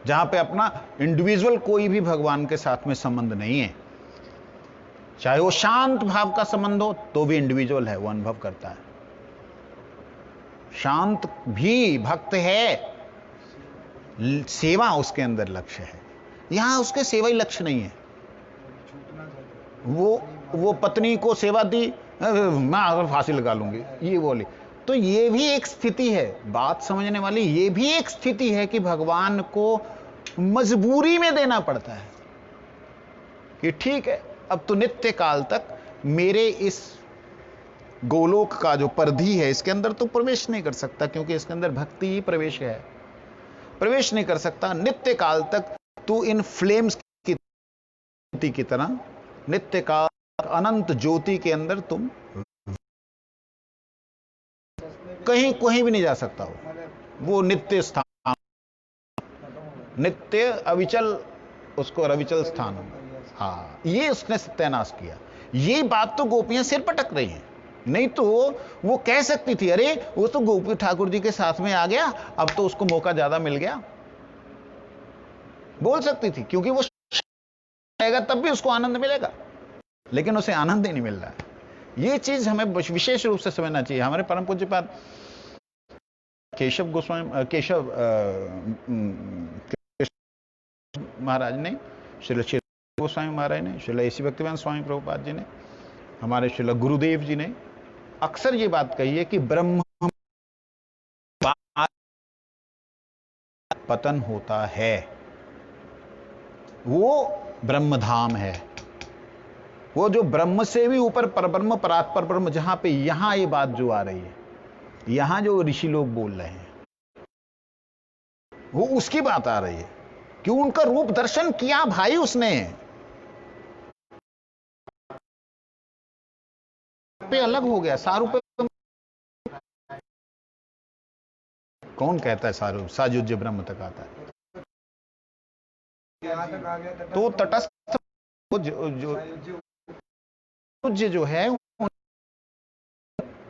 जहां पे अपना इंडिविजुअल कोई भी भगवान के साथ में संबंध नहीं है, चाहे वो शांत भाव का संबंध हो तो भी इंडिविजुअल है, वो अनुभव करता है। शांत भी भक्त है, सेवा उसके अंदर लक्ष्य है। यहां उसके सेवा ही लक्ष्य नहीं है। वो पत्नी को सेवा दी, मैं अगर फांसी लगा लूंगी, ये बोली, तो ये भी एक स्थिति है। बात समझने वाली ये भी एक स्थिति है कि भगवान को मजबूरी में देना पड़ता है कि ठीक है, अब तो नित्य काल तक मेरे इस गोलोक का जो परिधि है इसके अंदर तो प्रवेश नहीं कर सकता, क्योंकि इसके अंदर भक्ति ही प्रवेश है, प्रवेश नहीं कर सकता। नित्य काल तक तू इन फ्लेम्स की तरह नित्य काल अनंत ज्योति के अंदर तुम कहीं भी नहीं जा सकता हो। वो नित्य स्थान, नित्य अविचल, उसको अविचल स्थान। हाँ, ये उसने सत्यानाश किया। ये बात तो गोपियां सिर पटक रही हैं, नहीं तो वो कह सकती थी अरे वो तो गोपी ठाकुर जी के साथ में आ गया, अब तो उसको मौका ज्यादा मिल गया, बोल सकती थी, क्योंकि वो आएगा तब भी उसको आनंद मिलेगा, लेकिन उसे आनंद ही नहीं मिल रहा है। ये चीज हमें विशेष रूप से समझना चाहिए। हमारे परम पूज्यपाद केशव गोस्वामी महाराज ने, श्रील गोस्वामी महाराज ने, श्रील एसी भक्तिवेदांत स्वामी प्रभुपाद जी ने, हमारे श्रील गुरुदेव जी ने अक्सर ये बात कही है कि ब्रह्म पतन होता है, वो ब्रह्मधाम है। वो जो ब्रह्म से भी ऊपर परब्रह्म, परात्पर ब्रह्म, जहां पे यहां ये बात जो आ रही है, यहां जो ऋषि लोग बोल रहे हैं, वो उसकी बात आ रही है कि उनका रूप दर्शन किया भाई उसने, पे अलग हो गया। सारूप कौन कहता है सारूप साजुज्य ब्रह्म तक आता है? तो तटस्थ जो है,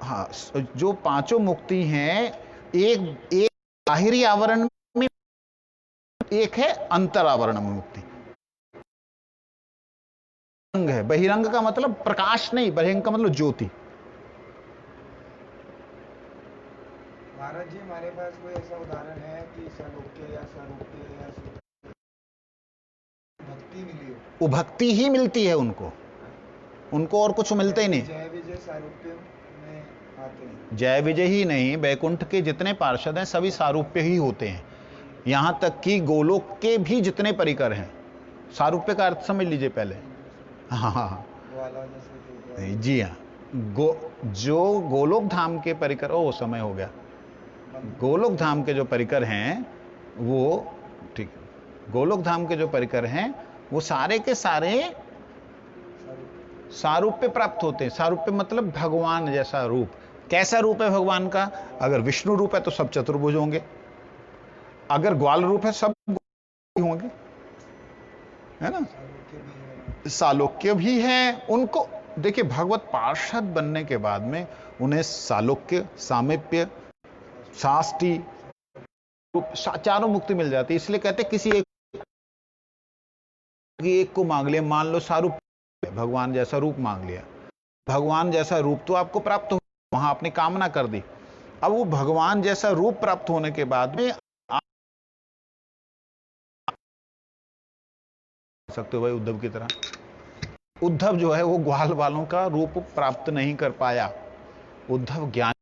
हाँ, जो पांचों मुक्ति हैं, एक बाहरी आवरण में, एक है अंतर आवरण में मुक्ति। बहिरंग है, बहिरंग का मतलब प्रकाश नहीं, बहिरंग का मतलब ज्योति। महाराज जी, हमारे पास कोई ऐसा उदाहरण है कि सालोक्य या सारूप्य या भक्ति मिली हो? वो भक्ति ही मिलती है उनको और कुछ मिलते ही नहीं। जय विजय सारूप्य में आते हैं। जय विजय ही नहीं, वैकुंठ के जितने पार्षद हैं सभी सारूप्य ही होते हैं। यहां तक कि गोलोक के भी जितने परिकर हैं, सारूप्य का अर्थ समझ लीजिए पहले। हाँ, जी हाँ, जो गोलोक धाम के परिकर, ओ समय हो गया, गोलोक धाम के जो परिकर हैं वो, ठीक है, गोलोक धाम के जो परिकर हैं वो सारे के सारे सारूप्य प्राप्त होते हैं। सारूप्य मतलब भगवान जैसा रूप। कैसा रूप है भगवान का? अगर विष्णु रूप है तो सब चतुर्भुज होंगे, अगर ग्वाल रूप है सब होंगे, है ना। सालोक्य भी है उनको। देखिए, भगवत पार्षद बनने के बाद में उन्हें सालोक्य, सामीप्य, साष्टी रूप, चारों मुक्ति मिल जाती है। इसलिए कहते किसी एक को मांग लिया, मान लो सारूप, भगवान जैसा रूप मांग लिया, भगवान जैसा रूप तो आपको प्राप्त हो, वहां आपने कामना कर दी। अब वो भगवान जैसा रूप प्राप्त होने के बाद में आप सकते हो भाई उद्धव की तरह। उद्धव जो है वो ग्वाल वालों का रूप प्राप्त नहीं कर पाया। उद्धव ज्ञान